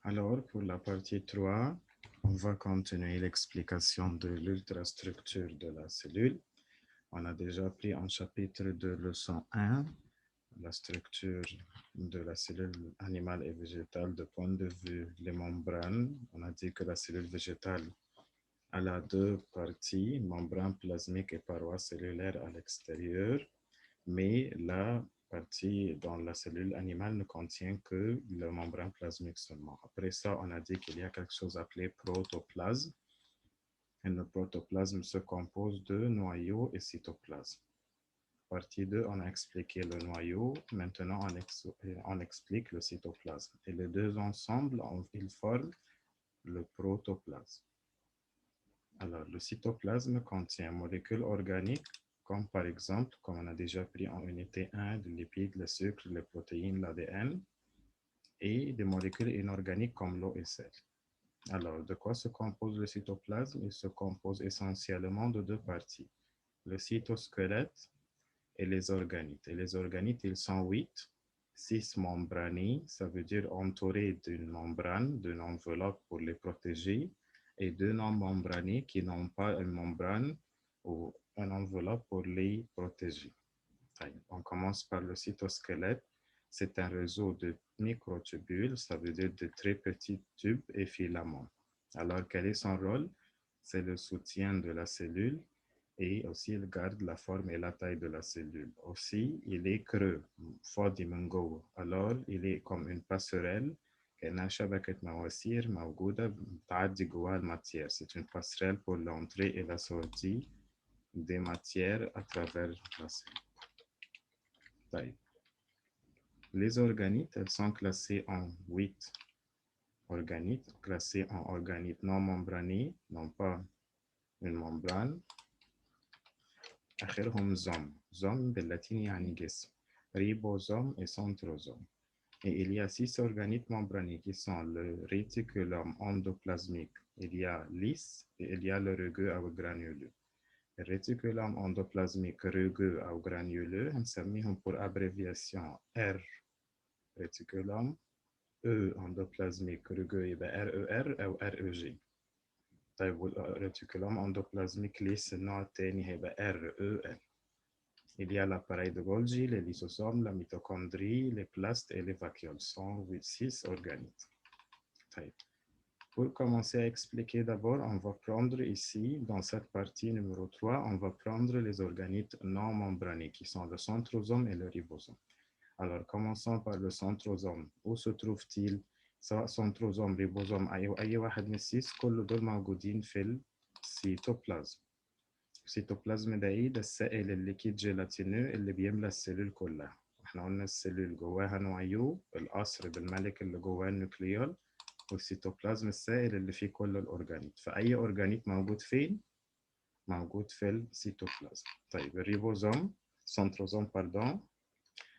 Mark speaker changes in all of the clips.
Speaker 1: Alors, pour la partie 3, on va continuer l'explication de l'ultrastructure de la cellule. On a déjà pris en chapitre de leçon 1 la structure de la cellule animale et végétale de point de vue les membranes. On a dit que la cellule végétale elle a deux parties, membrane plasmique et paroi cellulaire à l'extérieur, mais la partie dans la cellule animale ne contient que la membrane plasmique seulement. Après ça, on a dit qu'il y a quelque chose appelé protoplasme. Et le protoplasme se compose de noyau et cytoplasme. Partie 2, on a expliqué le noyau. Maintenant, on explique le cytoplasme. Et les deux ensemble, ils forment le protoplasme. Alors, le cytoplasme contient molécules organiques, comme par exemple, comme on a déjà pris en unité 1, les lipides, le sucre, les protéines, l'ADN, et des molécules inorganiques comme l'eau et le sel. Alors, de quoi se compose le cytoplasme? Il se compose essentiellement de deux parties, le cytosquelette et les organites. Et les organites, ils sont 8, 6 membranés, ça veut dire entourés d'une membrane, d'une enveloppe pour les protéger, et 2 non membranés qui n'ont pas une membrane ou une enveloppe pour les protéger. On commence par le cytosquelette. C'est un réseau de microtubules, ça veut dire de très petits tubes et filaments. Alors, quel est son rôle? C'est le soutien de la cellule et aussi il garde la forme et la taille de la cellule. Aussi, il est creux, فاضي من جوه. Alors, il est comme une passerelle كأنها شبكة مواسير موجودة بتعدي جواها الماتير. C'est une passerelle pour l'entrée et la sortie des matières à travers la cellule. طيب. Les organites, elles sont classées en 8 organites, classées en organites non membranés, non pas une membrane. آخرهم زوم. زوم باللاتيني يعني جسم. Ribosome et centrosome. Et il y a 6 organites membranés qui sont le réticulum endoplasmique, il y a lisse et il y a le rugueux أو granuleux. Le réticulum endoplasmique rugueux أو granuleux, هنسميهم pour abréviation R réticulum, E endoplasmique rugueux يبقى RER أو REG. طيب الريتيكولوم endoplasmique lisse النوع الثاني هيبقى REL. Il y a l'appareil de Golgi, les lysosomes, la mitochondrie, les plastes et les vacuoles. Sont 6 organites. Pour commencer à expliquer d'abord, on va prendre ici, dans cette partie numéro 3, on va prendre les organites non membranés qui sont le centrosome et le ribosome. Alors, commençons par le centrosome. Où se trouve-t-il? سواء centrosome, ribosome, أي واحد من السيس كل دول موجودين في السيتوبلازم. السيتوبلازم ده ايه؟ ده السائل الليكيد جيلاتينو اللي بيملى السيلول كلها. احنا قلنا السيلول جواها نوعيو، القصر بالملك اللي جواه النوكليول، والسيتوبلازم السائل اللي فيه كل الأورجانيت. فأي أورجانيت موجود فين؟ موجود في السيتوبلازم. طيب الريبوزوم، سنتروزوم باردون،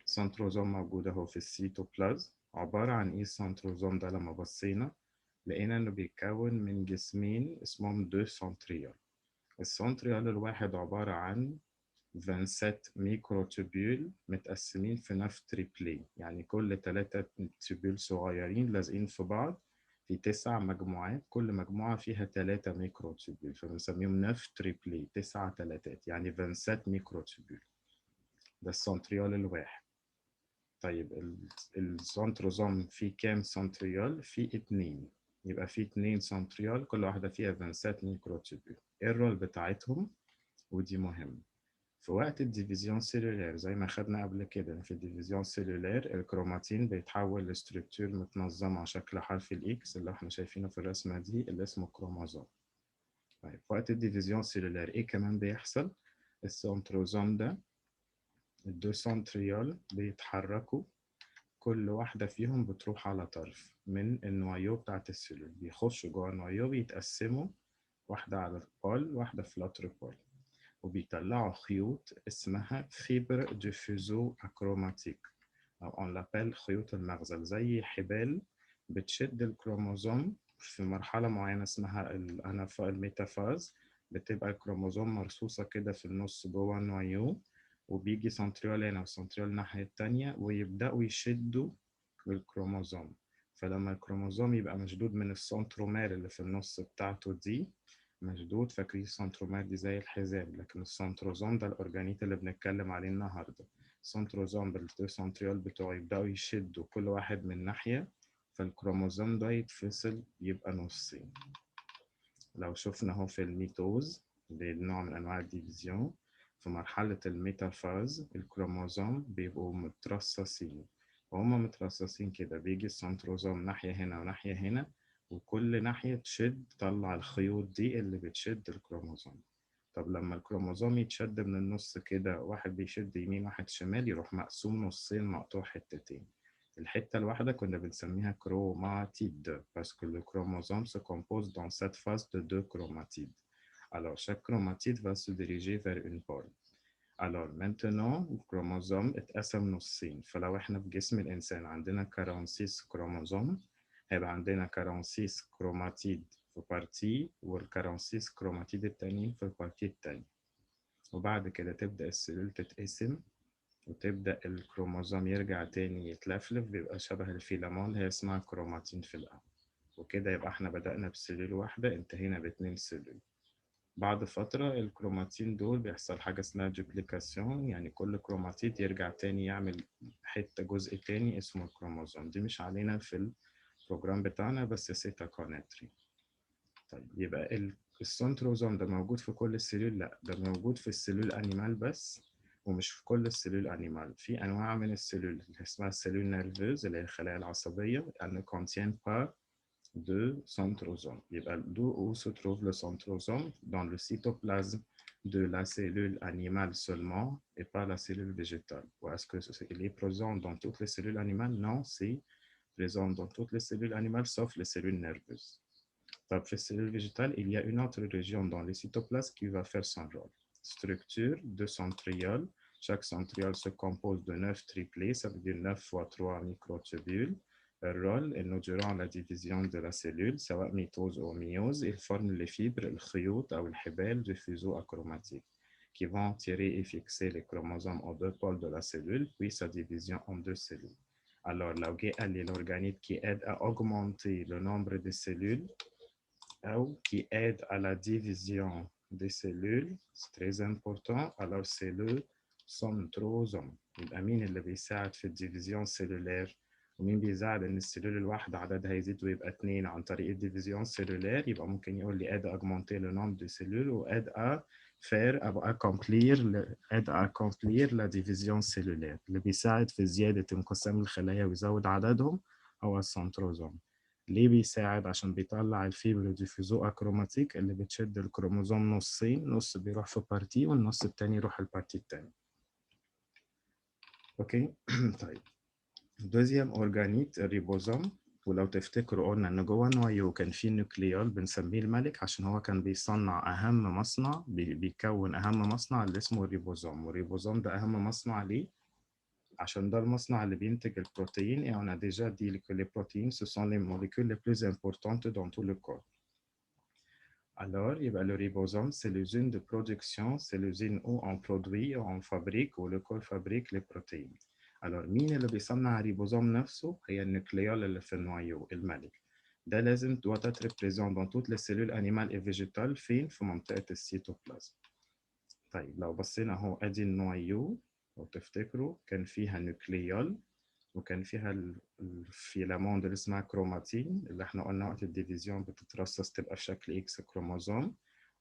Speaker 1: سنتروزوم موجود اهو في السيتوبلازم. عبارة عن ايه السنتروزوم ده؟ لما بصينا لقينا انه بيتكون من جسمين اسمهم دو سنتريول. السنتريول الواحد عبارة عن 27 ميكروتوبيول متقسمين في نفس تريبلي، يعني كل 3 توبيول صغيرين لازقين في بعض في 9 مجموعات، كل مجموعة فيها 3 ميكروتوبيول، فبنسميهم نف تريبلي، 9 تلاتات، يعني 27 ميكروتوبيول. ده السنتريول الواحد. طيب السنتروزوم فيه كام سنتريول؟ فيه 2، يبقى فيه 2 سنتريول كل واحدة فيها 27 ميكروتوبيول. ايه الرول بتاعتهم؟ ودي مهمة. في وقت الديفيزيون سيلولير زي ما خدنا قبل كده، في الديفيزيون سيلولير الكروماتين بيتحول لستركتور متنظمة على شكل حرف الإكس اللي احنا شايفينه في الرسمة دي اللي اسمه كروموزوم. طيب في وقت الديفيزيون سيلولير ايه كمان بيحصل؟ السنتروزوم ده الدو سنتريول بيتحركوا، كل واحدة فيهم بتروح على طرف من النوايو بتاعت السيلول، بيخشوا جوه النوايو بيتقسموا، واحدة على بول واحدة في لاتر بول، وبيطلعوا خيوط اسمها فيبر دو فوزو أكروماتيك، أو on l'appelle خيوط المغزل، زي حبال بتشد الكروموزوم في مرحلة معينة اسمها الميتافاز. بتبقى الكروموزوم مرصوصة كده في النص جوه النوايو، وبيجي سنتريول هنا وسنتريول الناحية التانية ويبدأوا يشدوا الكروموزوم، فلما الكروموزوم يبقى مشدود من السنترومير اللي في النص بتاعته دي، مشدود، فاكرين السنترومير دي زي الحزام، لكن السنتروزوم ده الأورجانيت اللي بنتكلم عليه النهاردة. السنتروزوم بالدو سنتريول بتوعه يبدأوا يشدوا كل واحد من ناحية، فالكروموزوم ده يتفصل يبقى نصين. لو شفنا اهو في الميتوز، ده نوع من أنواع الديفيزيون، في مرحلة الميتافاز الكروموزوم بيبقوا مترصصين، وهما مترصصين كده بيجي السنتروزوم ناحية هنا وناحية هنا، وكل ناحية تشد تطلع الخيوط دي اللي بتشد الكروموزوم. طب لما الكروموزوم يتشد من النص كده، واحد بيشد يمين واحد شمال، يروح مقسوم نصين مقطوع حتتين. الحتة الواحدة كنا بنسميها chromatide parce que le chromosome se compose dans cette phase de deux chromatides. Alors, chaque chromatide va se diriger vers une pôle. Alors, maintenant, le chromosome اتقسم نصين. فلو احنا في جسم الإنسان عندنا 46 كروموزوم، هيبقى عندنا 46 كروماتيد في بارتي، وال 46 كروماتيد التانيين في البارتي التاني. وبعد كده تبدأ السيلول تتقسم، وتبدأ الكروموزوم يرجع تاني يتلفلف، بيبقى شبه الفيلامون اللي هي اسمها كروماتين في الأول. وكده يبقى احنا بدأنا بسلول واحدة، انتهينا باتنين سلول. بعد فترة الكروماتين دول بيحصل حاجة اسمها دوبليكاسيون، يعني كل كروماتيد يرجع تاني يعمل حتة جزء تاني اسمه الكروموزوم. دي مش علينا في البروجرام بتاعنا، بس سيتا كونتري. طيب يبقى السنتروزوم ده موجود في كل السلول؟ لا، ده موجود في السلول أنيمال بس، ومش في كل السلول أنيمال. في أنواع من السلول اللي اسمها السلول نيرفوز اللي هي الخلايا العصبية، elle ne contient pas de centrosome. يبقى d'où où se trouve le centrosome? Dans le cytoplasme de la cellule animale seulement et pas la cellule végétale. Ou est-ce qu'il est présent dans toutes les cellules animales? Non, c'est présent dans toutes les cellules animales sauf les cellules nerveuses. Dans les cellules végétales, il y a une autre région dans le cytoplasme qui va faire son rôle. Structure de centrioles. Chaque centriole se compose de 9 triplés, ça veut dire 9 fois 3 microtubules. Leur rôle, durant la division de la cellule, soit mitose ou myose, ils forment les fibres, le khiyut ou le hibel du fuseau achromatique qui vont tirer et fixer les chromosomes aux deux pôles de la cellule, puis sa division en deux cellules. Alors, là, il y a l'organite qui aide à augmenter le nombre de cellules ou qui aide à la division des cellules, c'est très important. Alors, c'est le centrosome. يبقى مين اللي بيساعد في الديفيزيون سيلولير، ومين بيساعد ان السيلول الواحدة عددها يزيد ويبقى 2 عن طريق الديفيزيون سيلولير؟ يبقى ممكن يقول لي aide à augmenter le nombre de cellules ou aide à faire ou accomplir la division cellulaire. اللي بيساعد في زيادة انقسام الخلايا ويزود عددهم هو السنتروزوم. ليه بيساعد؟ عشان بيطلع الفيبر ديفيزو اكروماتيك اللي بتشد الكروموزوم نصين، نص بيروح في بارتي والنص التاني يروح البارتي التاني. اوكي. طيب دوزيام اورجانيت الريبوزوم. ولو تفتكروا قلنا ان جوه نوايو كان في نيوكليول بنسميه الملك، عشان هو كان بيصنع اهم مصنع، بيكون اهم مصنع اللي اسمه الريبوزوم. والريبوزوم ده اهم مصنع ليه؟ عشان ده المصنع اللي بينتج البروتين. Et on a déjà dit que les protéines, ce sont les molécules les plus importantes dans tout le corps. Alors, le ribosome, c'est l'usine de production, c'est l'usine où on produit, on fabrique, où le corps fabrique les protéines. Alors, مين اللي بيصنع الريبوزوم نفسه؟ هي النيوكليول اللي في النوايو، الملك. ده لازم doit être présent dans toutes les cellules animales et végétales. فين؟ في منطقة السيتوبلازم. طيب لو بصينا اهو ادي النوايو، لو تفتكروا كان فيها نيوكليول، وكان فيها الفيلامون اللي اسمها كروماتين، اللي احنا قلنا وقت الديفيزيون بتترصص تبقى في شكل اكس كروموزوم.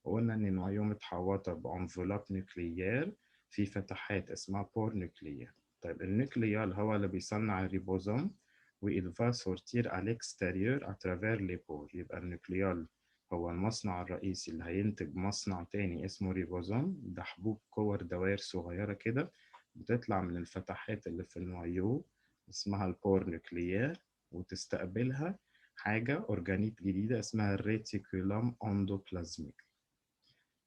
Speaker 1: وقلنا ان النوايو متحوطه بانفلوب نيوكليير في فتحات اسمها بور نيوكليير. طيب النيوكليال هو اللي بيصنع الريبوزوم، وإل فا سورتير à l'extérieur à travers les pores. يبقى النيوكليال هو المصنع الرئيسي اللي هينتج مصنع تاني اسمه ريبوزوم. ده حبوب كور دوائر صغيرة كده بتطلع من الفتحات اللي في النوايو اسمها البور نيوكليير، وتستقبلها حاجة أورجانيت جديدة اسمها الريتيكولوم أندوبلازميك.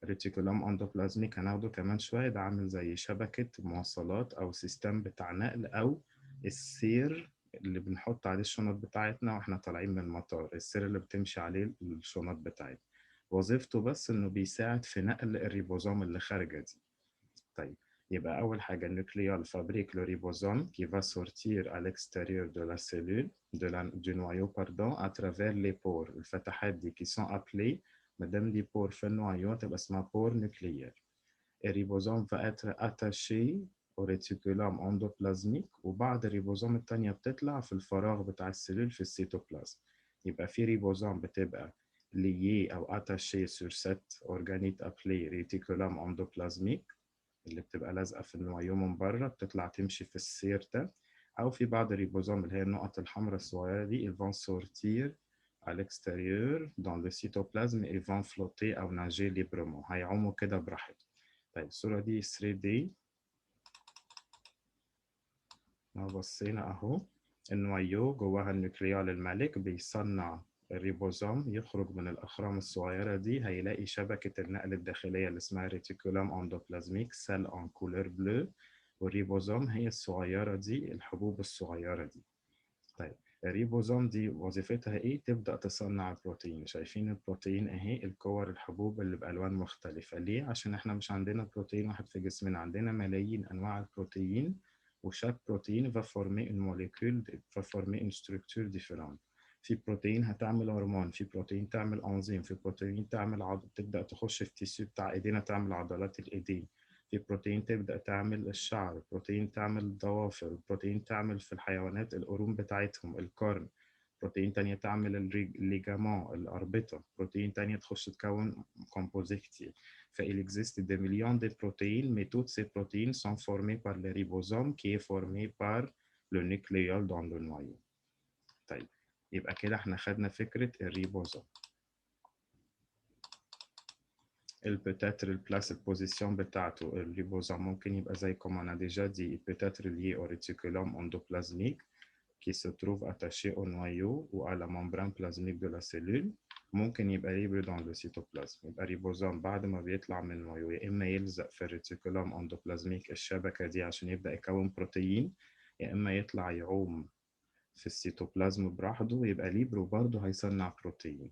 Speaker 1: الريتيكولوم أندوبلازميك هناخده كمان شوية. ده عامل زي شبكة مواصلات أو سيستم بتاع نقل، أو السير اللي بنحط عليه الشنط بتاعتنا واحنا طالعين من المطار، السير اللي بتمشي عليه الشنط بتاعتنا. وظيفته بس إنه بيساعد في نقل الريبوزوم اللي خارجة دي. طيب يبقى أول حاجة النوكليول fabrique le ribosome qui va sortir à l'extérieur de la cellule, du noyau, pardon, à travers les pores, الفتحات دي qui sont appelées, مادام دي pores في النويو تبقى اسمها pore nucléaire. Le ribosome va être attaché au réticulum endoplasmique وبعض الريبوزوم التانية بتطلع في الفراغ بتاع السلول في السيتوبلازم. يبقى في ريبوزوم بتبقى lié أو attaché sur cette organite appelée réticulum endoplasmique اللي بتبقى لازقة في النويو من بره بتطلع تمشي في السير ده، أو في بعض الريبوزوم اللي هي النقط الحمراء الصغيرة دي ils vont sortir à l'extérieur dans le cytoplasme et vont flotter أو nager librement، هيعوموا كده براحتهم. طيب الصورة دي 3D. لو بصينا أهو النويو جواها النوكليال الملك بيصنع الريبوزوم، يخرج من الأخرام الصغيرة دي هيلاقي شبكة النقل الداخلية اللي اسمها ريتيكولوم أندوبلازميك سيل أون كولور بلو، والريبوزوم هي الصغيرة دي الحبوب الصغيرة دي. طيب الريبوزوم دي وظيفتها ايه؟ تبدأ تصنع البروتين. شايفين البروتين اهي الكور الحبوب اللي بألوان مختلفة. ليه؟ عشان احنا مش عندنا بروتين واحد في جسمنا، عندنا ملايين أنواع البروتين، وشاك بروتين va former une molécule va former une structure différente. في بروتين هتعمل هرمون، في بروتين تعمل انزيم، في بروتين تعمل تبدأ تخش في التيشو بتاع ايدينا تعمل عضلات الايدين، في بروتين تبدأ تعمل الشعر، بروتين تعمل الضوافر، بروتين تعمل في الحيوانات القرون بتاعتهم القرن، بروتين تانية تعمل الليجامون الأربطة، بروتين تانية تخش تكون composés كتير. فإل existe des millions de protéines, mais toutes ces protéines sont formées par le ribosome qui est formé par le nucléole dans le noyau. طيب يبقى كده احنا خدنا فكرة الريبوزوم. peut-être le place de position بتاعته الريبوزوم ممكن يبقى زي comme on a déjà dit, il peut être lié au réticulum endoplasmique qui se trouve attaché au noyau ou à la membrane plasmique de la cellule. ممكن يبقى libre dans le cytoplasme. يبقى الريبوزوم بعد ما بيطلع من النويو يا إما يلزق في الريتيكولوم اندوبلازميك الشبكة دي عشان يبدأ يكون بروتين، يا إما يطلع يعوم في السيتوبلازم براحته ويبقى ليبر وبرضه هيصنع بروتين.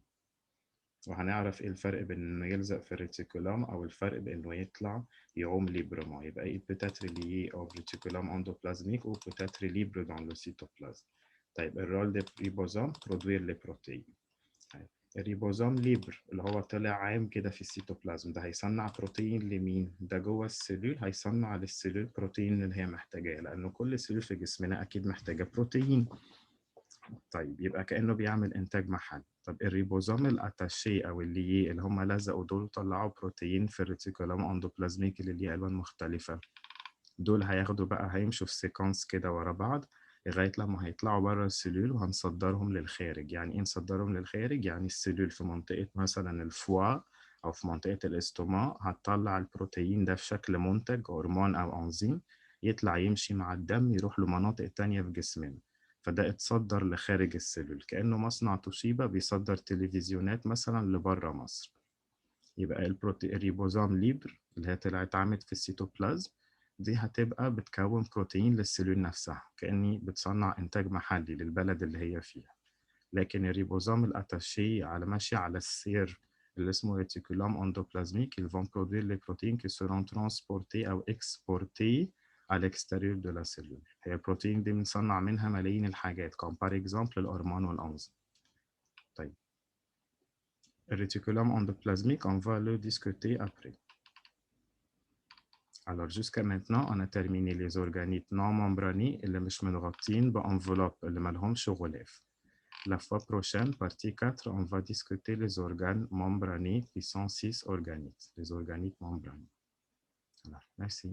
Speaker 1: وهنعرف ايه الفرق بين انه يلزق في الريتيكولوم او الفرق بانه يطلع يعوم ليبرمون. يبقى ايه peut-être lié au réticulum endoplasmique ou peut-être libre dans le cytoplasme. طيب الرول دي ريبوزوم برودوير لي بروتين. طيب الريبوزوم ليبر اللي هو طلع عام كده في السيتوبلازم ده هيصنع بروتين لمين؟ ده جوه السيلول هيصنع للسيلول بروتين اللي هي محتاجاه، لانه كل سيلول في جسمنا اكيد محتاجه بروتين. طيب يبقى كأنه بيعمل إنتاج محلي. طب الريبوزوم الأتاشي أو اللي هم لزقوا دول طلعوا بروتين في الريتيكولوم أندوبلازميك اللي ليه ألوان مختلفة. دول هياخدوا بقى هيمشوا في سيكونس كده ورا بعض لغاية لما هيطلعوا بره السلول وهنصدرهم للخارج. يعني إيه نصدرهم للخارج؟ يعني السلول في منطقة مثلا الفوا أو في منطقة الاستوماء هتطلع البروتين ده في شكل منتج هرمون أو أنزيم يطلع يمشي مع الدم يروح لمناطق تانية في جسمنا، فده اتصدر لخارج السلول كأنه مصنع توشيبا بيصدر تلفزيونات مثلا لبره مصر. يبقى الريبوزوم ليبر اللي هي طلعت عملت في السيتوبلازم دي هتبقى بتكون بروتين للسلول نفسها كأني بتصنع إنتاج محلي للبلد اللي هي فيها. لكن الريبوزوم الأتاشي على ماشي على السير اللي اسمه réticulum endoplasmique ils vont produire les protéines qui seront transportés أو exportés à l'extérieur de la cellule. هي البروتين دي بنصنع منها ملايين الحاجات comme par exemple الهرمون والأنزيم. طيب الريتيكولوم endoplasmique on va le discuter après. Alors jusqu'à maintenant on a terminé les organites non membranés اللي مش متغطين بانفلوب اللي مالهمش غلاف. La fois prochaine, partie 4, on va discuter les organes membranés qui sont 6 organites, les organites membranés. Voilà, merci.